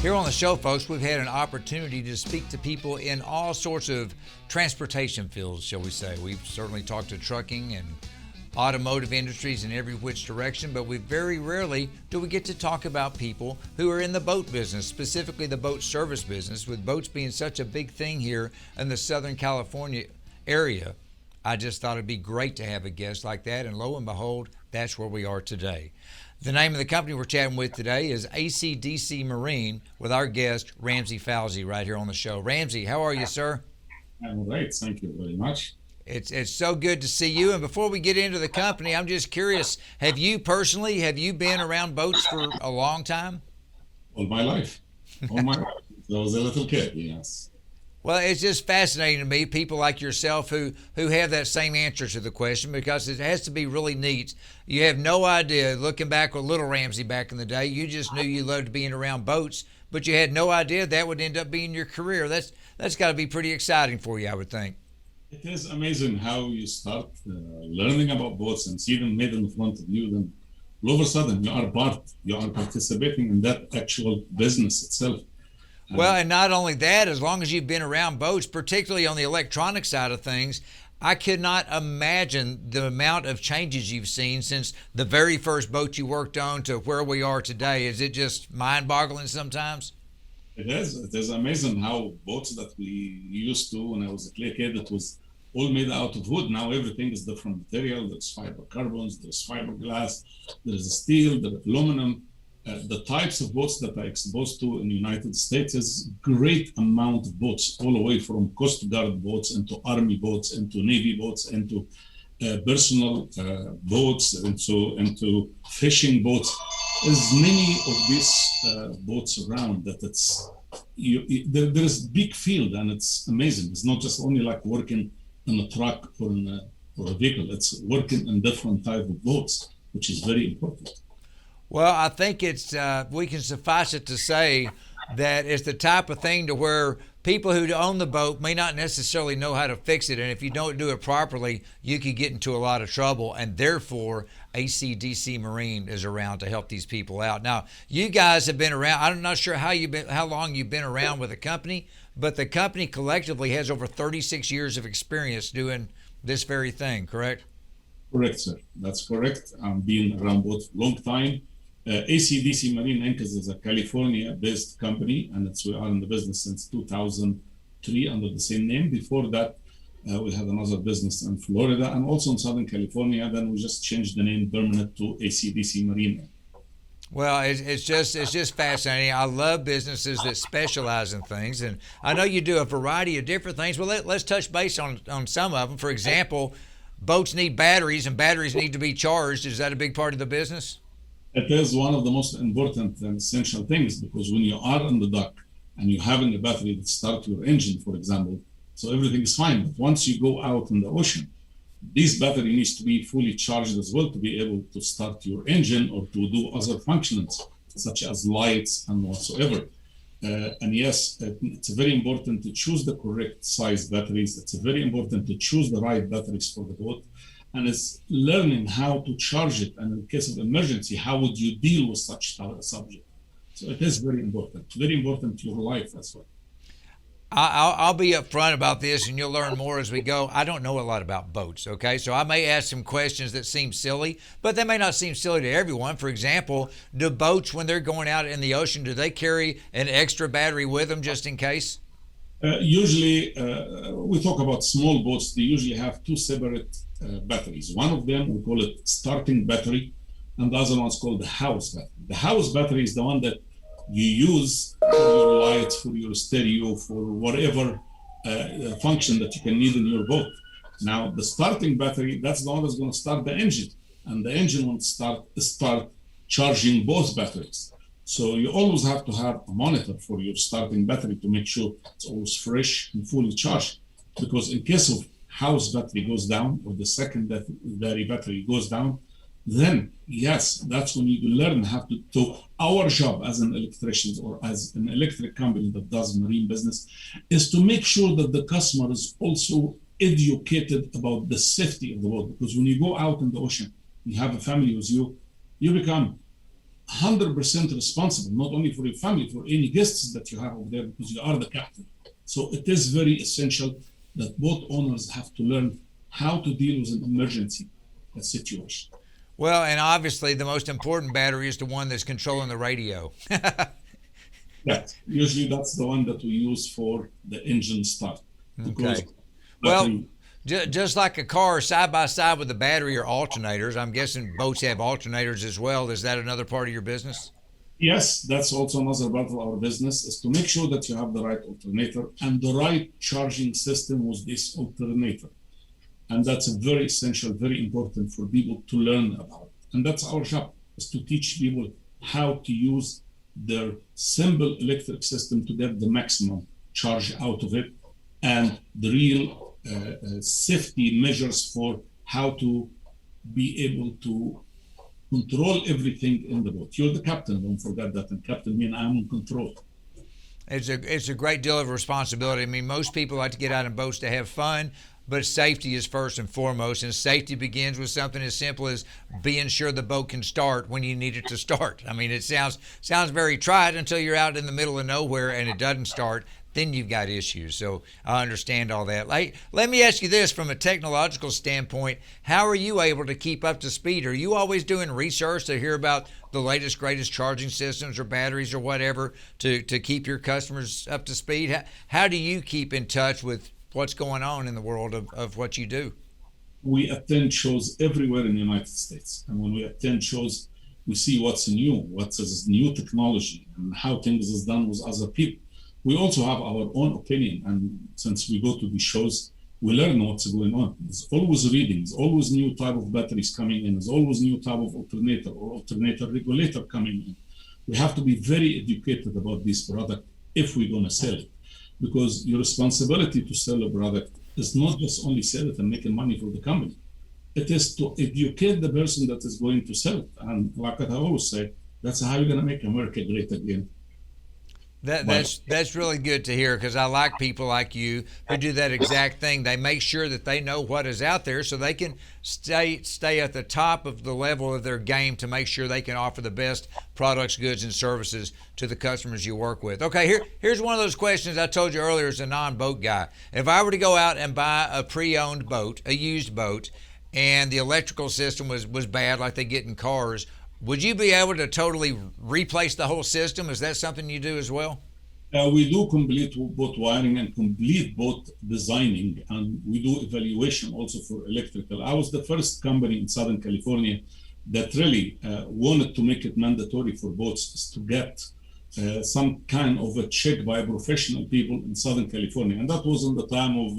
Here on the show, folks, we've had an opportunity to speak to people in all sorts of transportation fields, shall we say. We've certainly talked to trucking and automotive industries in every which direction, but we very rarely do we get to talk about people who are in the boat business, specifically the boat service business, with boats being such a big thing here in the Southern California area. I just thought it'd be great to have a guest like that, and lo and behold, that's where we are today. The name of the company we're chatting with today is ACDC Marine, with our guest, Ramsey Fauzi, right here on the show. Ramsey, how are you, sir? I'm all right. Thank you very much. It's so good to see you. And before we get into the company, I'm just curious, have you been around boats for a long time? All my life. All my life. I was a little kid, yes. Well, it's just fascinating to me, people like yourself who have that same answer to the question, because it has to be really neat. You have no idea, looking back with little Ramsey back in the day, you just knew you loved being around boats, but you had no idea that would end up being your career. That's got to be pretty exciting for you, I would think. It is amazing how you start learning about boats and see them made in front of you. Then all of a sudden you are participating in that actual business itself. Well, and not only that, as long as you've been around boats, particularly on the electronic side of things, I could not imagine the amount of changes you've seen since the very first boat you worked on to where we are today. Is it just mind-boggling sometimes? It is. It is amazing how boats that we used to when I was a kid, it was all made out of wood. Now everything is different material. There's fibercarbons, there's fiberglass, there's steel, there's aluminum. The types of boats that I exposed to in the United States is great amount of boats, all the way from Coast Guard boats into Army boats, into Navy boats, into personal boats, into fishing boats. There's many of these boats around that there's a big field, and it's amazing. It's not just only like working in a truck or a vehicle. It's working in different type of boats, which is very important. Well, I think we can suffice it to say that it's the type of thing to where people who own the boat may not necessarily know how to fix it, and if you don't do it properly, you could get into a lot of trouble, and therefore ACDC Marine is around to help these people out. Now, you guys have been around. I'm not sure how long you've been around with the company, but the company collectively has over 36 years of experience doing this very thing, correct? Correct, sir. That's correct. I'm being around boats for a long time. ACDC Marine Inc. is a California-based company, and we are in the business since 2003 under the same name. Before that, we had another business in Florida and also in Southern California. Then we just changed the name permanent to ACDC Marine. Well, it's just fascinating. I love businesses that specialize in things, and I know you do a variety of different things. Well, let's touch base on some of them. For example, boats need batteries, and batteries need to be charged. Is that a big part of the business? It is one of the most important and essential things, because when you are on the dock and you're having a battery that starts your engine, for example, so everything is fine. But once you go out in the ocean, this battery needs to be fully charged as well to be able to start your engine or to do other functions, such as lights and whatsoever. And yes, it's very important to choose the correct size batteries. It's very important to choose the right batteries for the boat. And it's learning how to charge it. And in case of emergency, how would you deal with such a subject? So it is very important to your life as well. I'll be upfront about this, and you'll learn more as we go. I don't know a lot about boats, okay? So I may ask some questions that seem silly, but they may not seem silly to everyone. For example, do boats, when they're going out in the ocean, do they carry an extra battery with them just in case? Usually, we talk about small boats. They usually have two separate batteries. One of them, we call it starting battery, and the other one is called the house battery. The house battery is the one that you use for your lights, for your stereo, for whatever function that you can need in your boat. Now, the starting battery, that's the one that's going to start the engine, and the engine will start charging both batteries. So you always have to have a monitor for your starting battery to make sure it's always fresh and fully charged. Because in case of house battery goes down, or the secondary battery goes down, then yes, that's when you learn how to our job as an electrician or as an electric company that does marine business is to make sure that the customer is also educated about the safety of the boat. Because when you go out in the ocean, you have a family with you, you become 100% responsible, not only for your family, for any guests that you have over there, because you are the captain. So it is very essential that boat owners have to learn how to deal with an emergency situation. Well, and obviously the most important battery is the one that's controlling the radio. That usually that's the one that we use for the engine start. Because Okay. Well, just like a car side by side with the battery or alternators, I'm guessing boats have alternators as well. Is that another part of your business? yes, that's also another part of our business is to make sure that you have the right alternator and the right charging system with this alternator. And that's a very essential, very important for people to learn about. And that's our job, is to teach people how to use their simple electric system to get the maximum charge out of it and the real safety measures for how to be able to control everything in the boat. You're the captain, don't forget that. And captain means I'm in control. It's a great deal of responsibility. I mean, most people like to get out in boats to have fun, but safety is first and foremost. And safety begins with something as simple as being sure the boat can start when you need it to start. I mean, it sounds very trite until you're out in the middle of nowhere and it doesn't start. Then you've got issues. So I understand all that. Let me ask you this from a technological standpoint. How are you able to keep up to speed? Are you always doing research to hear about the latest, greatest charging systems or batteries or whatever to keep your customers up to speed? How do you keep in touch with what's going on in the world of what you do? We attend shows everywhere in the United States. And when we attend shows, we see what's new, what is new technology, and how things is done with other people. We also have our own opinion. And since we go to the shows, we learn what's going on. There's always reading, there's always new type of batteries coming in, there's always new type of alternator or alternator regulator coming in. We have to be very educated about this product if we're going to sell it. Because your responsibility to sell a product is not just only sell it and making money for the company. It is to educate the person that is going to sell it. And like I always say, that's how you're going to make America great again. That's really good to hear, because I like people like you who do that exact thing. They make sure that they know what is out there so they can stay at the top of the level of their game to make sure they can offer the best products, goods, and services to the customers you work with. Okay, here's one of those questions I told you earlier as a non-boat guy. If I were to go out and buy a pre-owned boat, a used boat, and the electrical system was bad like they get in cars, would you be able to totally replace the whole system? Is that something you do as well? We do complete boat wiring and complete boat designing, and we do evaluation also for electrical. I was the first company in Southern California that really wanted to make it mandatory for boats to get some kind of a check by professional people in Southern California. And that was in the time of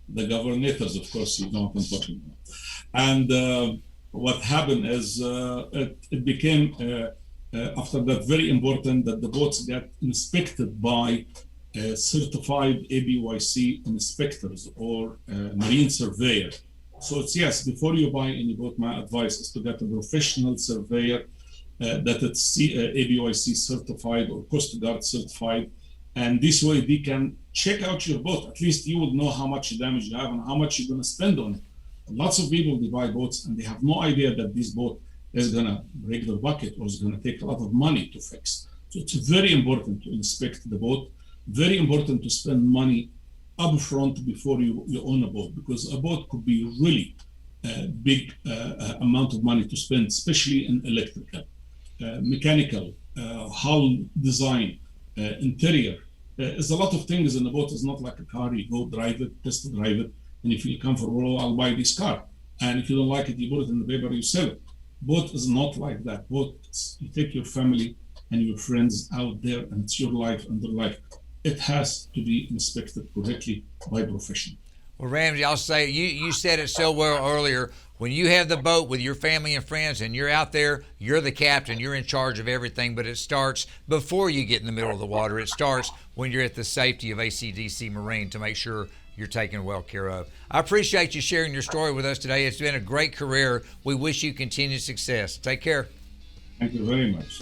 the governors, of course, you know what I'm talking about. And what happened is it became, after that, very important that the boats get inspected by certified ABYC inspectors or marine surveyor. So it's yes, before you buy any boat, my advice is to get a professional surveyor that it's ABYC certified or Coast Guard certified. And this way they can check out your boat. At least you will know how much damage you have and how much you're going to spend on it. Lots of people, they buy boats and they have no idea that this boat is going to break their bucket or is going to take a lot of money to fix. So it's very important to inspect the boat, very important to spend money upfront before you own a boat, because a boat could be really big amount of money to spend, especially in electrical, mechanical, hull design, interior. There's a lot of things in the boat. It's not like a car, you go drive it, test drive it, and if you comfortable, I'll buy this car. And if you don't like it, you put it in the paper, you sell it. Boat is not like that. Boat, you take your family and your friends out there, and it's your life and their life. It has to be inspected correctly by professionals. Well, Ramsey, I'll say, you said it so well earlier. When you have the boat with your family and friends and you're out there, you're the captain, you're in charge of everything, but it starts before you get in the middle of the water. It starts when you're at the safety of ACDC Marine to make sure you're taken well care of. I appreciate you sharing your story with us today. It's been a great career. We wish you continued success. Take care. Thank you very much.